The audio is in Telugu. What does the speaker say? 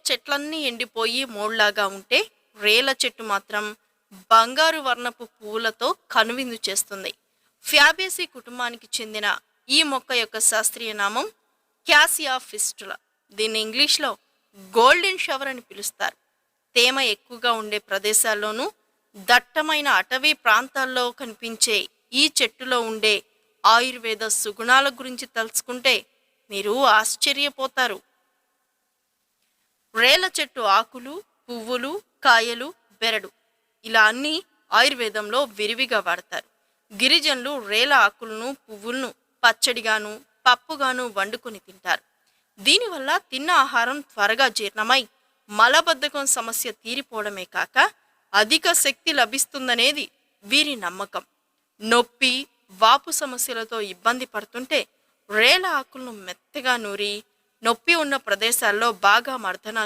చెట్లన్నీ ఎండిపోయి మోడ్లాగా ఉంటే రేల చెట్టు మాత్రం బంగారు వర్ణపు పువ్వులతో కనువిందు చేస్తుంది. ఫ్యాబేసి కుటుంబానికి చెందిన ఈ మొక్క యొక్క శాస్త్రీయ నామం క్యాసియా ఫిస్టులా. దీన్ని ఇంగ్లీష్లో గోల్డెన్ షవర్ అని పిలుస్తారు. తేమ ఎక్కువగా ఉండే ప్రదేశాల్లోనూ దట్టమైన అటవీ ప్రాంతాల్లో కనిపించే ఈ చెట్టులో ఉండే ఆయుర్వేద సుగుణాల గురించి తెలుసుకుంటే మీరు ఆశ్చర్యపోతారు. రేల చెట్టు ఆకులు, పువ్వులు, కాయలు, బెరడు ఇలా అన్నీ ఆయుర్వేదంలో విరివిగా వాడతారు. గిరిజనులు రేల ఆకులను, పువ్వులను పచ్చడిగాను, పప్పుగాను వండుకొని తింటారు. దీనివల్ల తిన్న ఆహారం త్వరగా జీర్ణమై మలబద్ధకం సమస్య తీరిపోవడమే కాక అధిక శక్తి లభిస్తుందనేది వీరి నమ్మకం. నొప్పి, వాపు సమస్యలతో ఇబ్బంది పడుతుంటే రేల ఆకులను మెత్తగా నూరి నొప్పి ఉన్న ప్రదేశాల్లో బాగా మర్దన